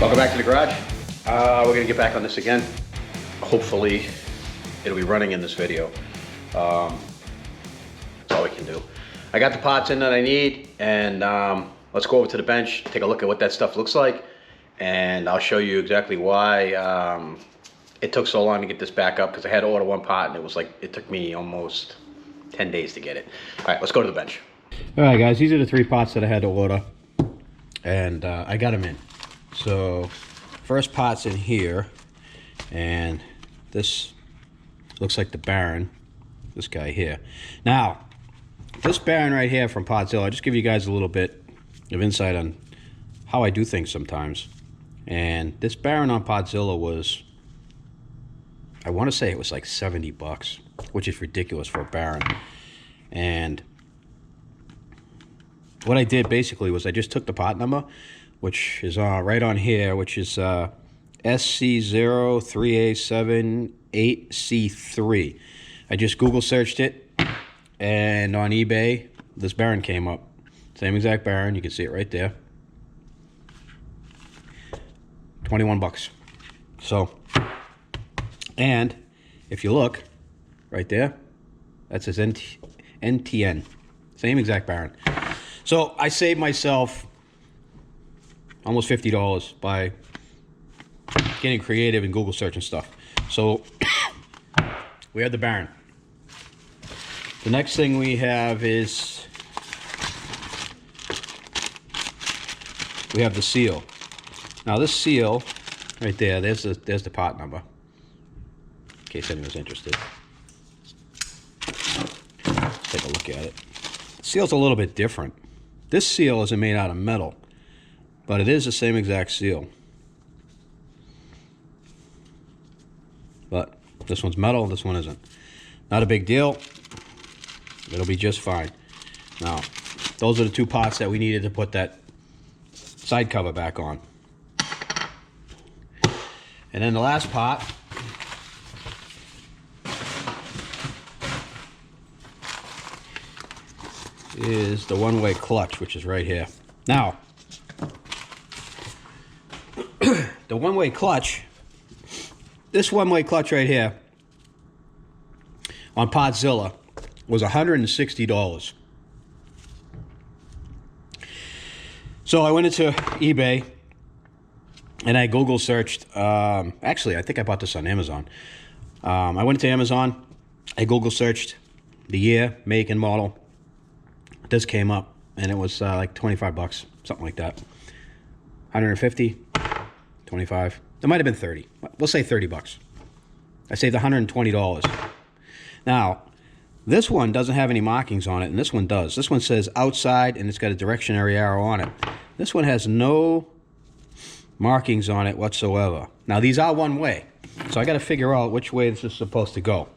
Welcome back to the garage. We're gonna get back on this again. Hopefully it'll be running in this video. That's all we can do. I got the pots in that I need, and let's go over to the bench, take a look at what that stuff looks like, and I'll show you exactly why it took so long to get this back up, because I had to order one pot and it was like, it took me almost 10 days to get it. All right, let's go to the bench. All right guys, these are the 3 pots that I had to order, and I got them in. So first pot's in here, and this looks like the Baron, this guy here. Now, this Baron right here from Potzilla, I'll just give you guys a little bit of insight on how I do things sometimes. And this Baron on Potzilla was, I want to say it was like 70 bucks, which is ridiculous for a Baron. And what I did basically was I just took the pot number, which is right on here, which is SC03A78C3. I just Google searched it, and on eBay, this Baron came up. Same exact Baron, you can see it right there. 21 bucks. So, and if you look right there, that says NTN. Same exact Baron. So I saved myself almost $50 by getting creative in Google search and stuff. So we have the Baron. The next thing we have is we have the seal. Now this seal right there, there's the pot number, in case anyone's interested. Let's take a look at it. The seal's a little bit different. This seal isn't made out of metal, but it is the same exact seal. But this one's metal, this one isn't. Not a big deal. It'll be just fine. Now, those are the 2 pots that we needed to put that side cover back on. And then the last pot is the one-way clutch, which is right here. Now, the one-way clutch, this one-way clutch right here on Potzilla was $160. So I went into eBay and I Google searched, actually I think I bought this on Amazon. I went to Amazon, I Google searched the year, make and model. This came up and it was like 25 bucks, something like that. 150, 25, it might have been 30. We'll say 30 bucks. I saved $120. Now, this one doesn't have any markings on it, and this one does. This one says outside, and it's got a directionary arrow on it. This one has no markings on it whatsoever. Now, these are one way, so I got to figure out which way this is supposed to go.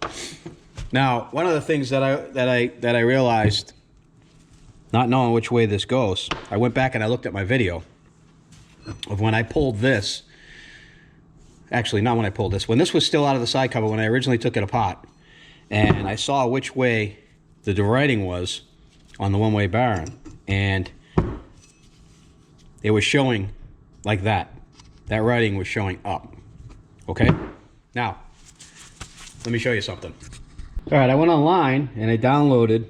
Now, one of the things that I realized, not knowing which way this goes, I went back and I looked at my video of when I pulled this. Actually, not when I pulled this. When this was still out of the side cover, when I originally took it apart, and I saw which way the writing was on the one-way Baron, and it was showing like that. That writing was showing up. Okay? Now, let me show you something. All right, I went online and I downloaded.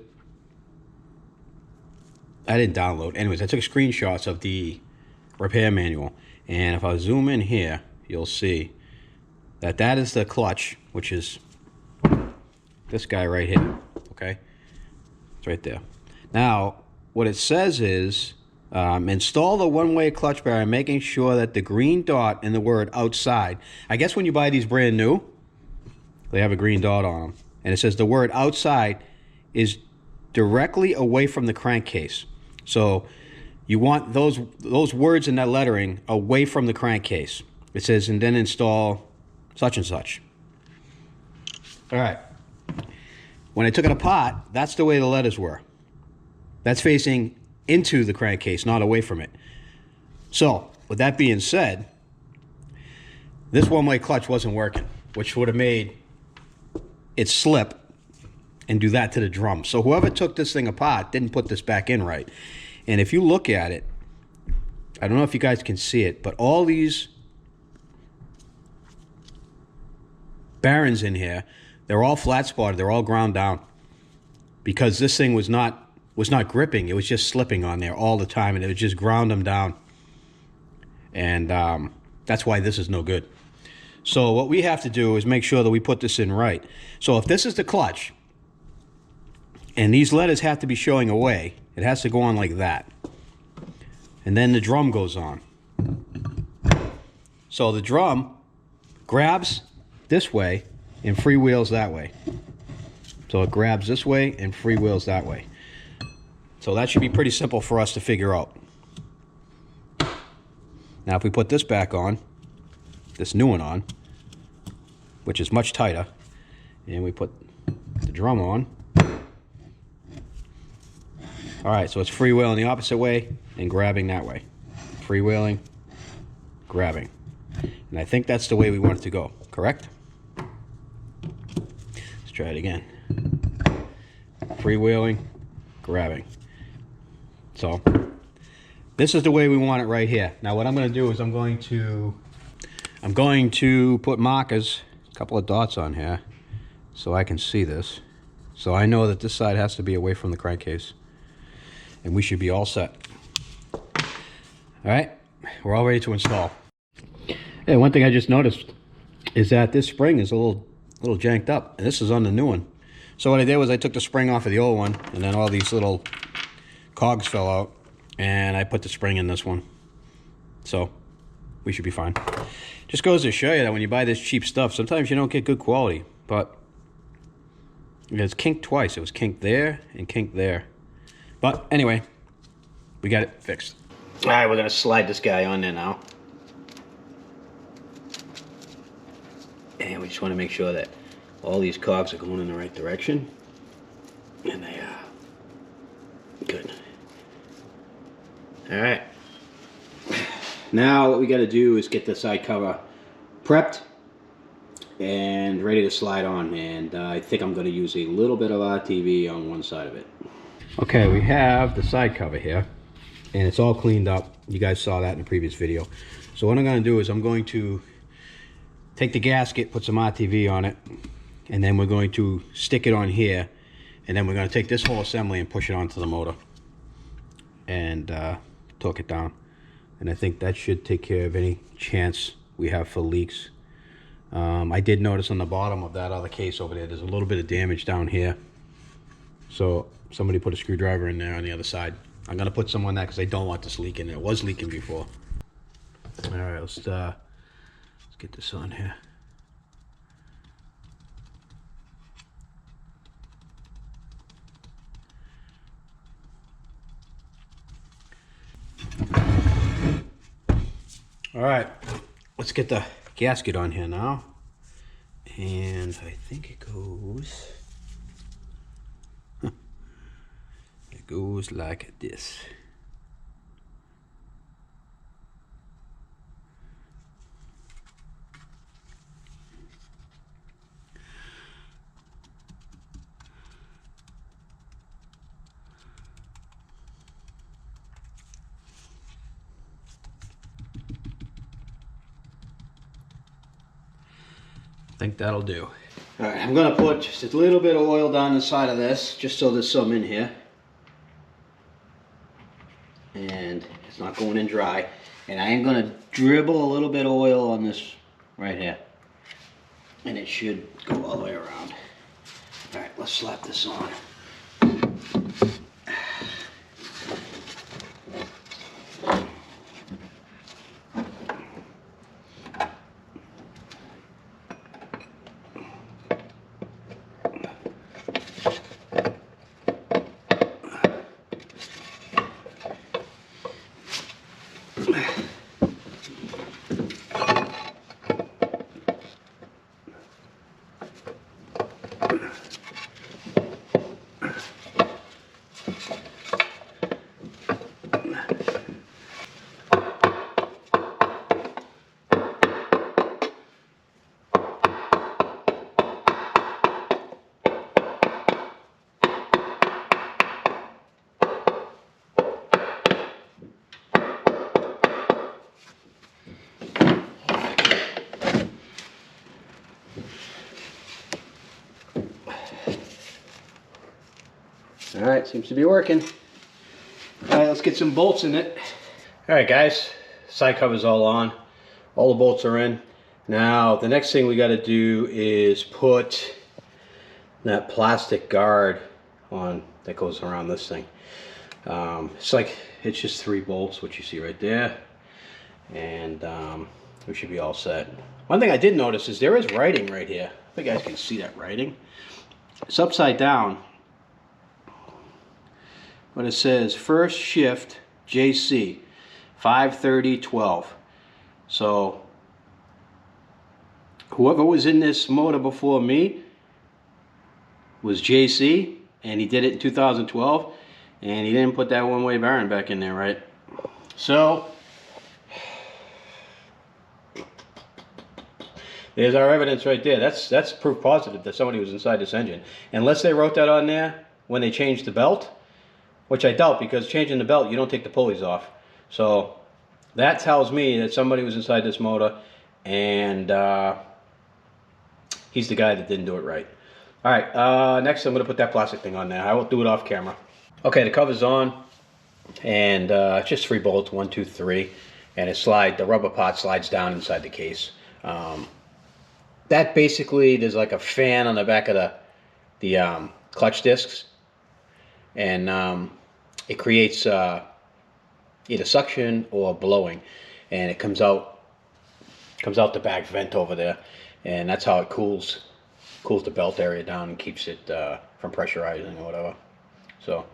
I didn't download. Anyways, I took screenshots of the repair manual, and if I zoom in here, you'll see that that is the clutch, which is this guy right here, okay? It's right there. Now, what it says is, install the one-way clutch bar, making sure that the green dot in the word outside, I guess when you buy these brand new, they have a green dot on them, and it says the word outside is directly away from the crankcase. So you want those words in that lettering away from the crankcase. It says, and then install such and such. All right. When I took it apart, that's the way the letters were. That's facing into the crankcase, not away from it. So, with that being said, this one-way clutch wasn't working, which would have made it slip and do that to the drum. So whoever took this thing apart didn't put this back in right. And if you look at it, I don't know if you guys can see it, but all these bearings in here, they're all flat spotted, they're all ground down. Because this thing was not gripping, it was just slipping on there all the time, and it would just ground them down. And that's why this is no good. So what we have to do is make sure that we put this in right. So if this is the clutch, and these letters have to be showing away, it has to go on like that. And then the drum goes on. So the drum grabs this way and freewheels that way. So it grabs this way and freewheels that way. So that should be pretty simple for us to figure out. Now if we put this back on, this new one on, which is much tighter, and we put the drum on. Alright, so it's freewheeling the opposite way and grabbing that way. Freewheeling, grabbing. And I think that's the way we want it to go, correct? Let's try it again. Freewheeling, grabbing. So, this is the way we want it right here. Now what I'm going to do is I'm going to put markers, a couple of dots on here, so I can see this. So I know that this side has to be away from the crankcase. And we should be all set. Alright, we're all ready to install. Hey, one thing I just noticed is that this spring is a little janked up, and this is on the new one. So what I did was I took the spring off of the old one, and then all these little cogs fell out, and I put the spring in this one. So we should be fine. Just goes to show you that when you buy this cheap stuff, sometimes you don't get good quality. But it's kinked twice. It was kinked there and kinked there. But anyway, we got it fixed. All right, we're gonna slide this guy on there now. And we just wanna make sure that all these cogs are going in the right direction. And they are. Good. All right. Now what we gotta do is get the side cover prepped and ready to slide on. And I think I'm gonna use a little bit of RTV on one side of it. Okay, we have the side cover here, and it's all cleaned up. You guys saw that in the previous video. So what I'm going to do is I'm going to take the gasket, put some RTV on it, and then we're going to stick it on here, and then we're going to take this whole assembly and push it onto the motor and torque it down. And I think that should take care of any chance we have for leaks. I did notice on the bottom of that other case over there, there's a little bit of damage down here. So somebody put a screwdriver in there on the other side. I'm gonna put some on that because I don't want this leaking. It was leaking before. All right, let's get this on here. All right, let's get the gasket on here now. And I think it goes. It goes like this. I think that'll do. All right, I'm gonna put just a little bit of oil down the side of this, just so there's some in here. And it's not going in dry. And I am gonna dribble a little bit of oil on this right here. And it should go all the way around. All right, let's slap this on. All right, seems to be working. All right, let's get some bolts in it. All right, guys, side cover's all on. All the bolts are in. Now, the next thing we got to do is put that plastic guard on that goes around this thing. It's just 3 bolts, which you see right there. And we should be all set. One thing I did notice is there is writing right here. I think you guys can see that writing. It's upside down. But it says first shift JC 530-12. So whoever was in this motor before me was JC, and he did it in 2012, and he didn't put that one-way bearing back in there, right? So there's our evidence right there. That's proof positive that somebody was inside this engine. Unless they wrote that on there when they changed the belt, which I doubt, because changing the belt, you don't take the pulleys off. So that tells me that somebody was inside this motor, and he's the guy that didn't do it right. All right, next I'm going to put that plastic thing on there. I will do it off camera. Okay, the cover's on, and it's just 3 bolts, 1, 2, 3, and the rubber part slides down inside the case. That basically, there's like a fan on the back of the clutch discs, and it creates either suction or blowing, and it comes out the back vent over there, and that's how it cools the belt area down and keeps it from pressurizing or whatever. So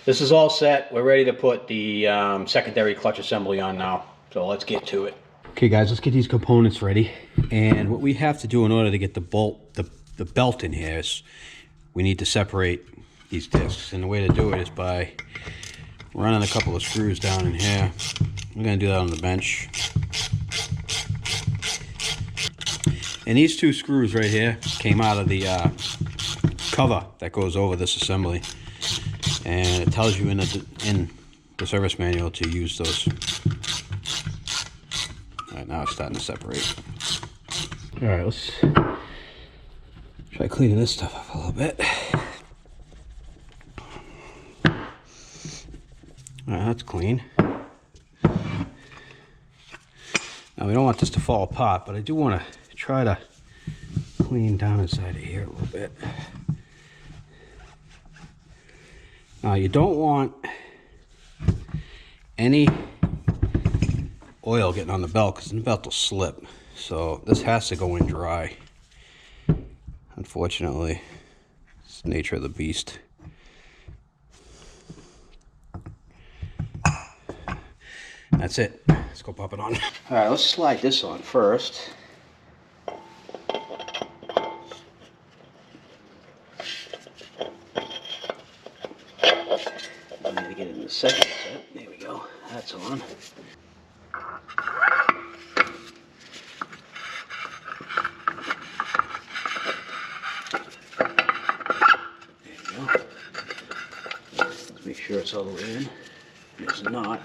this is all set. We're ready to put the secondary clutch assembly on now. So let's get to it. Okay, guys, let's get these components ready. And what we have to do in order to get the belt in here is we need to separate these discs. And the way to do it is by running a couple of screws down in here. We're going to do that on the bench. And these 2 screws right here came out of the cover that goes over this assembly. And it tells you in the service manual to use those. All right, now it's starting to separate. All right, let's try cleaning this stuff up a little bit. All right, that's clean. Now we don't want this to fall apart, but I do want to try to clean down inside of here a little bit. Now you don't want any oil getting on the belt, because the belt will slip. So this has to go in dry. Unfortunately, it's the nature of the beast. That's it. Let's go pop it on. All right, let's slide this on first. I need to get it in the second set. There we go. That's on. There you go. Let's make sure it's all the way in. It's not.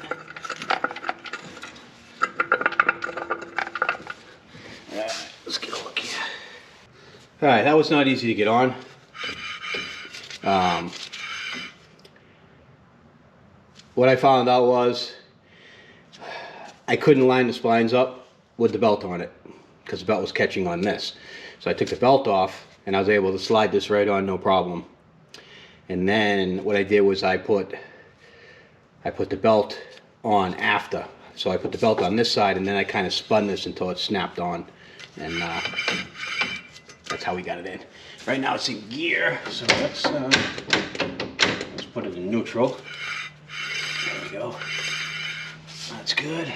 Let's get a look here. All right, that was not easy to get on. What I found out was I couldn't line the splines up with the belt on it because the belt was catching on this. So I took the belt off and I was able to slide this right on, no problem. And then what I did was I put the belt on after. So I put the belt on this side, and then I kind of spun this until it snapped on, and that's how we got it in. Right now it's in gear, so let's put it in neutral. There we go. That's good.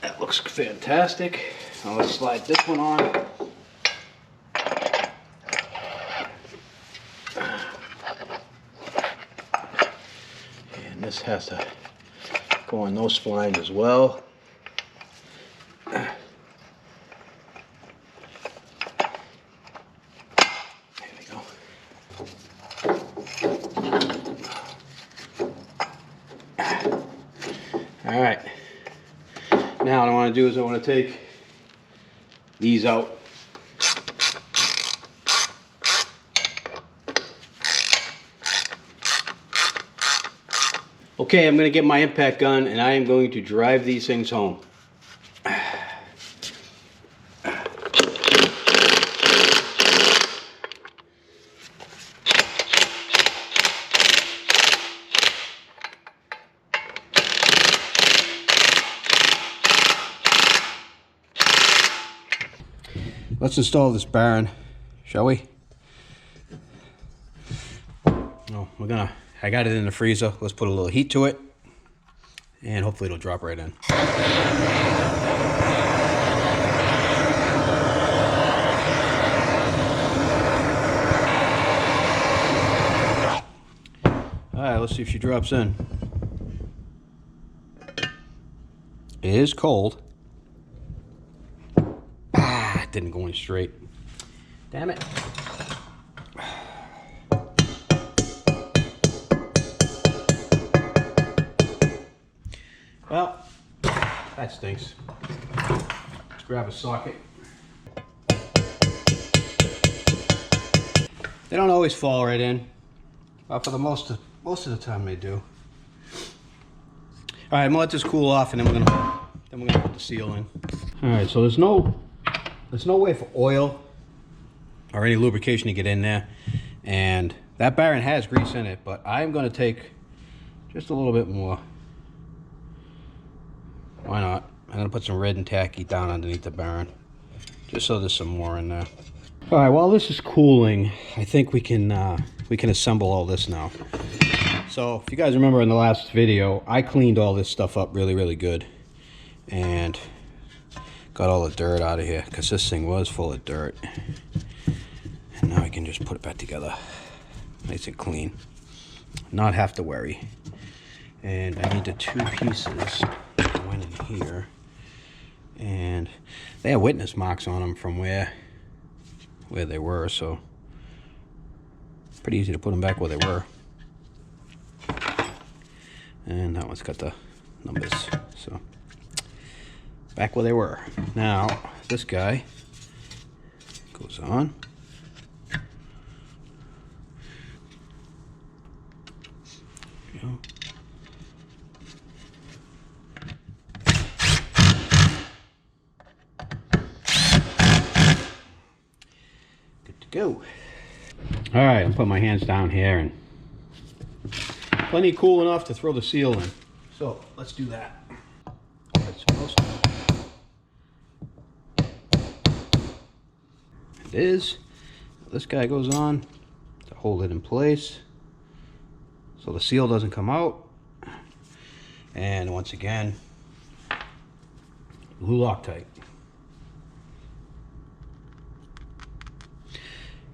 That looks fantastic. Now let's slide this one on. And this has to go on those splines as well. There we go. All right. Now what I want to do is I want to take these out. Okay, I'm going to get my impact gun and I am going to drive these things home. Let's install this bearing, shall we? Oh, I got it in the freezer. Let's put a little heat to it and hopefully it'll drop right in. All right, let's see if she drops in. It is cold. Ah, it didn't go in straight. Damn it. Well, that stinks. Let's grab a socket. They don't always fall right in, but for the most of the time they do. All right, I'm gonna let this cool off, and then we're gonna put the seal in. All right, so there's no way for oil or any lubrication to get in there, and that bearing has grease in it, but I'm gonna take just a little bit more. Why not? I'm gonna put some red and tacky down underneath the bearing, just so there's some more in there. All right, while this is cooling, I think we can assemble all this now. So if you guys remember in the last video, I cleaned all this stuff up really good and got all the dirt out of here because this thing was full of dirt. And now I can just put it back together nice and clean, not have to worry. And I need the two pieces that went in here, and they have witness marks on them from where they were, so pretty easy to put them back where they were. And that one's got the numbers, so back where they were. Now this guy goes on. There we go. Good to go. All right, I'm putting my hands down here, and plenty cool enough to throw the seal in. So let's do that. That's supposed to. It is. This guy goes on to hold it in place so the seal doesn't come out. And once again, glue Loctite,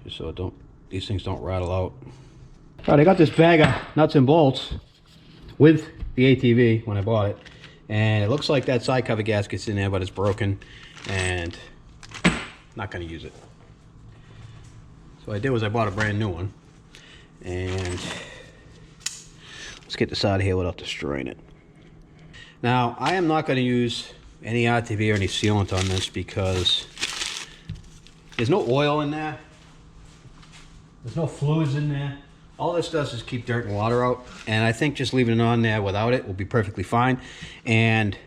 just so these things don't rattle out. All right, I got this bag of nuts and bolts with the ATV when I bought it, and it looks like that side cover gasket's in there, but it's broken, and not going to use it. So what I did was I bought a brand new one, and let's get this out of here without destroying it. Now, I am not going to use any RTV or any sealant on this because there's no oil in there. There's no fluids in there. All this does is keep dirt and water out, and I think just leaving it on there without it will be perfectly fine. And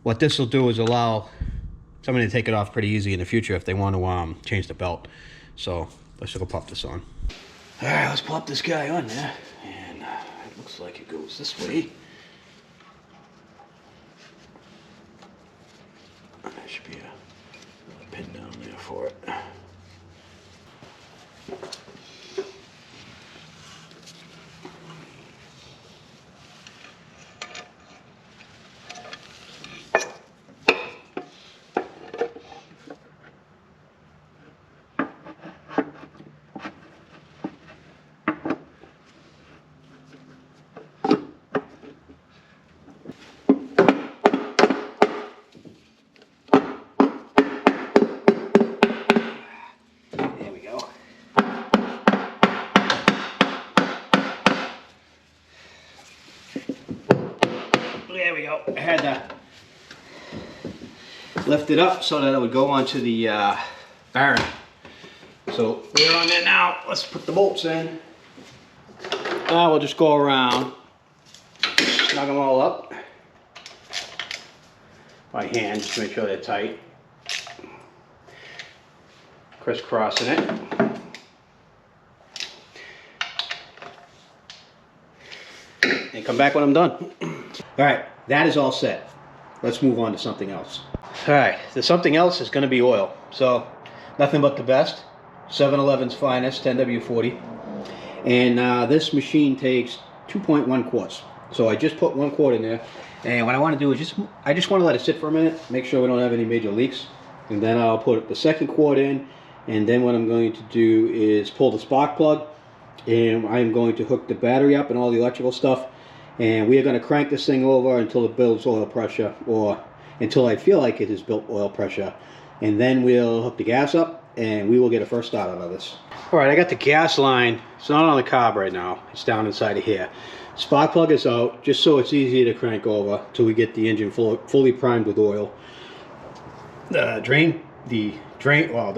what this will do is allow somebody to take it off pretty easy in the future if they want to change the belt. So let's go pop this on. All right, let's pop this guy on there, and it looks like it goes this way. There should be a pin down there for it. There we go. I had to lift it up so that it would go onto the bearing. So we're on there now. Let's put the bolts in. We'll just go around. snug them all up by hand, just to make sure they're tight. Crisscrossing it. And come back when I'm done. All right, that is all set. Let's move on to something else. All right, the something else is going to be oil. So nothing but the best. 7-Eleven's finest, 10W40. And this machine takes 2.1 quarts. So I just put 1 quart in there. And what I want to do is I just want to let it sit for a minute, make sure we don't have any major leaks. And then I'll put the second quart in. And then what I'm going to do is pull the spark plug. And I'm going to hook the battery up and all the electrical stuff. And we are going to crank this thing over until it builds oil pressure, or until I feel like it has built oil pressure. And then we'll hook the gas up and we will get a first start out of this. Alright, I got the gas line. It's not on the carb right now. It's down inside of here. Spark plug is out, just so it's easy to crank over till we get the engine fully primed with oil. The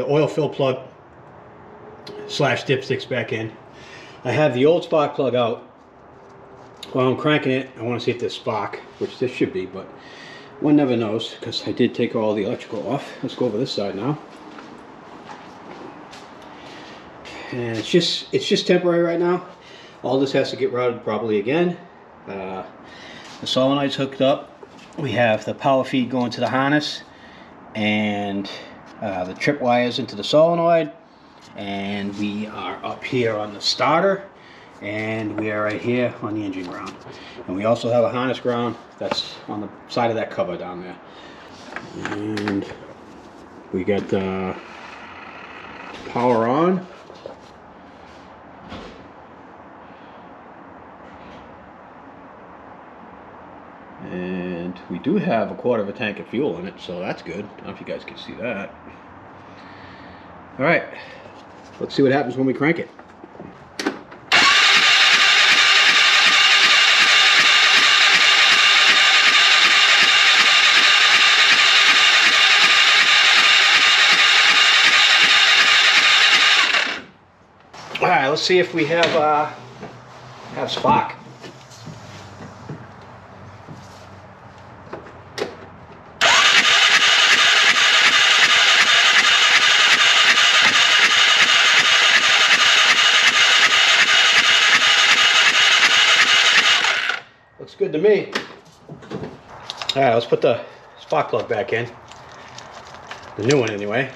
oil fill plug slash dipsticks back in. I have the old spark plug out. While I'm cranking it, I want to see if there's spark, which this should be, but one never knows, because I did take all the electrical off. Let's go over this side now. And it's just temporary right now. All this has to get routed properly again. The solenoid's hooked up. We have the power feed going to the harness, and the trip wires into the solenoid. And we are up here on the starter, and we are right here on the engine ground. And we also have a harness ground that's on the side of that cover down there. And we got the power on. And we do have a quarter of a tank of fuel in it, so that's good. I don't know if you guys can see that. All right, let's see what happens when we crank it. All right, let's see if we have spark. Looks good to me. All right, let's put the spark plug back in. The new one anyway.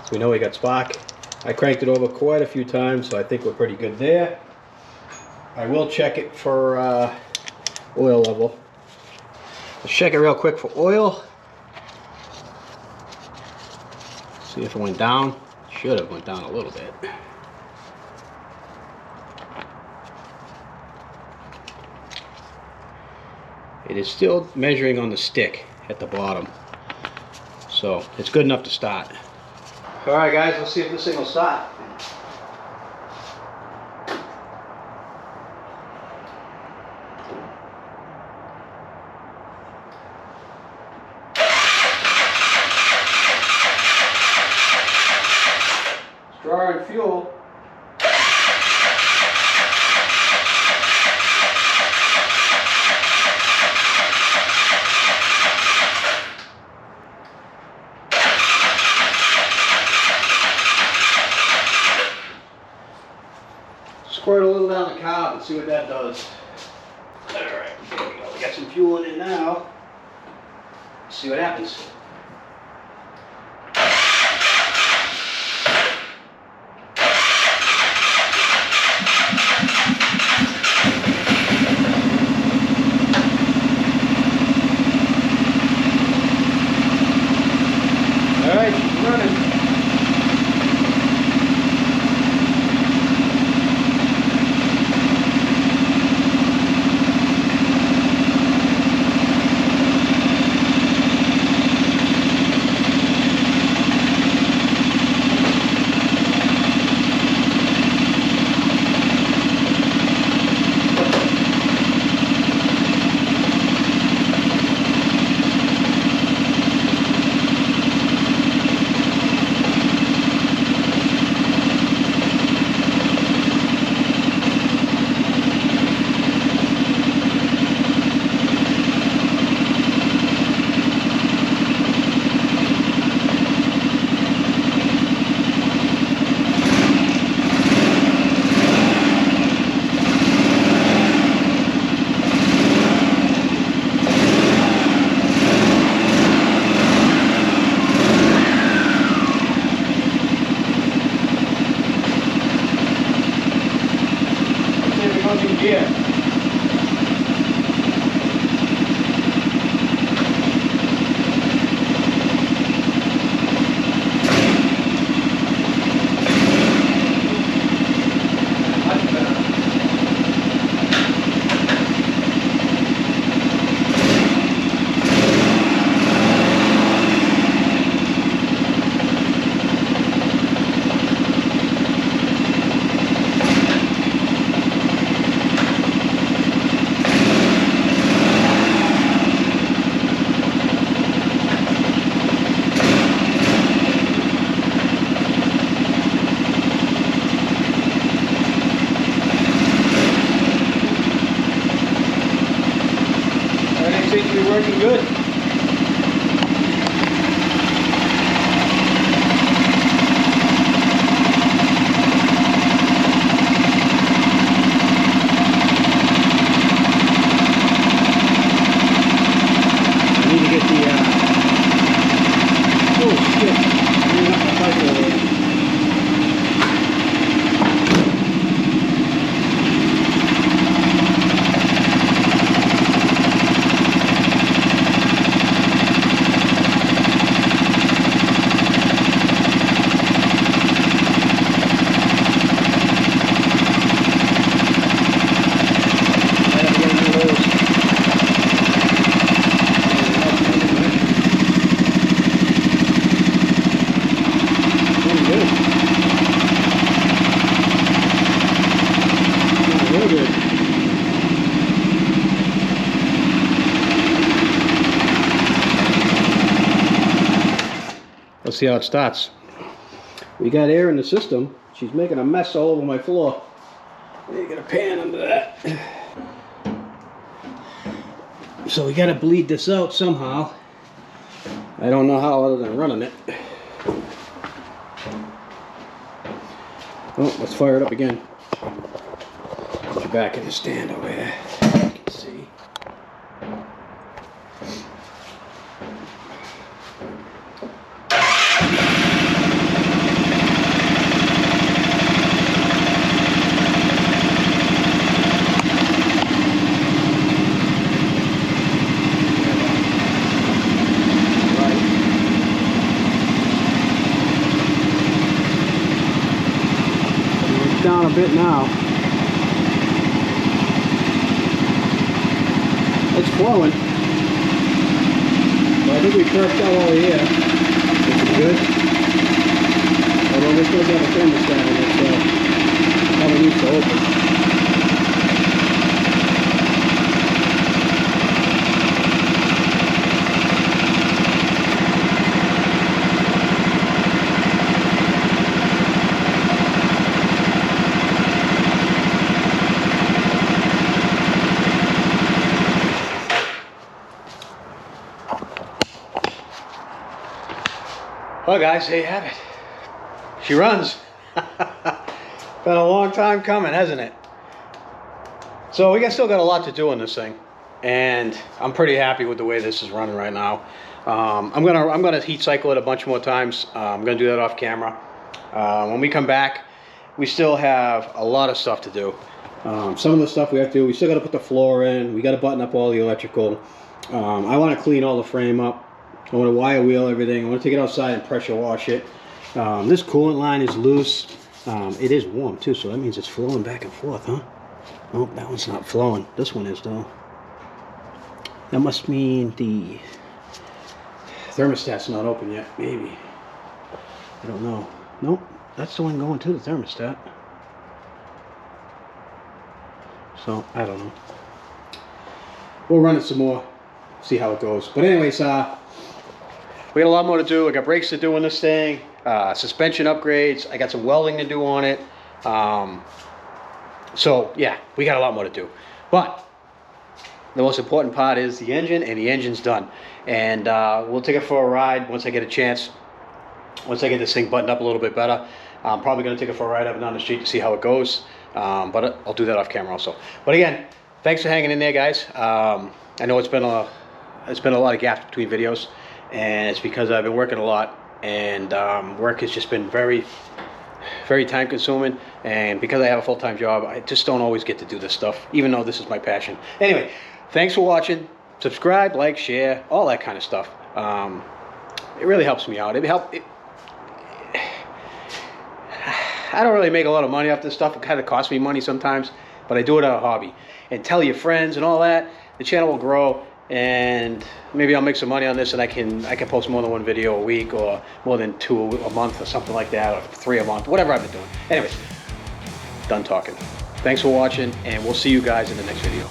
So we know we got spark. I cranked it over quite a few times, so I think we're pretty good there. I will check it for oil level. Let's check it real quick for oil. See if it went down. Should have went down a little bit. It is still measuring on the stick at the bottom, so it's good enough to start. All right, guys, let's see if this thing will start. It's drawing fuel. Squirt a little down the carb and see what that does. Alright, here we go. We got some fuel in it now. Let's see what happens. Alright, she's running. 1,000 gear. Seems to be working good. I need to get the oh shit. I need to knock my bike over there. Let's see how it starts. We got air in the system. She's making a mess all over my floor. You get a pan under that. So we gotta bleed this out somehow. I don't know how other than running it. Oh, let's fire it up again. Put you back in the stand over here. You can see. Down a bit now. It's flowing. But I think we perked out all the air, which is good. Although we still got a thermostat in it, so probably needs to open. Well guys, there you have it. She runs. Been a long time coming, hasn't it? So we still got a lot to do on this thing, and I'm pretty happy with the way this is running right now. I'm gonna heat cycle it a bunch more times. I'm gonna do that off camera. When we come back, we still have a lot of stuff to do. Some of the stuff we have to do, we still got to put the floor in. We got to button up all the electrical. I want to clean all the frame up. I want to wire wheel everything. I want to take it outside and pressure wash it. This coolant line is loose. It is warm too, so that means it's flowing back and forth, huh? Oh, that one's not flowing. This one is though. That must mean the thermostat's not open yet, maybe. I don't know. Nope, that's the one going to the thermostat. So, I don't know. We'll run it some more, see how it goes. But anyways, we got a lot more to do. I got brakes to do on this thing, suspension upgrades. I got some welding to do on it. So yeah, we got a lot more to do. But the most important part is the engine, and the engine's done. And we'll take it for a ride once I get a chance. Once I get this thing buttoned up a little bit better, I'm probably going to take it for a ride up and down the street to see how it goes. But I'll do that off camera also. But again, thanks for hanging in there, guys. I know it's been a lot of gaps between videos, and it's because I've been working a lot, and work has just been very very time consuming, and because I have a full-time job, I just don't always get to do this stuff, even though this is my passion. Anyway, thanks for watching. Subscribe, like, share, all that kind of stuff. It really helps me out. I don't really make a lot of money off this stuff. It kind of costs me money sometimes, but I do it out of hobby. And tell your friends and all that. The channel will grow, and maybe I'll make some money on this, and I can post more than one video a week, or more than 2 a month, or something like that, or 3 a month, whatever I've been doing. Anyways, done talking. Thanks for watching, and we'll see you guys in the next video.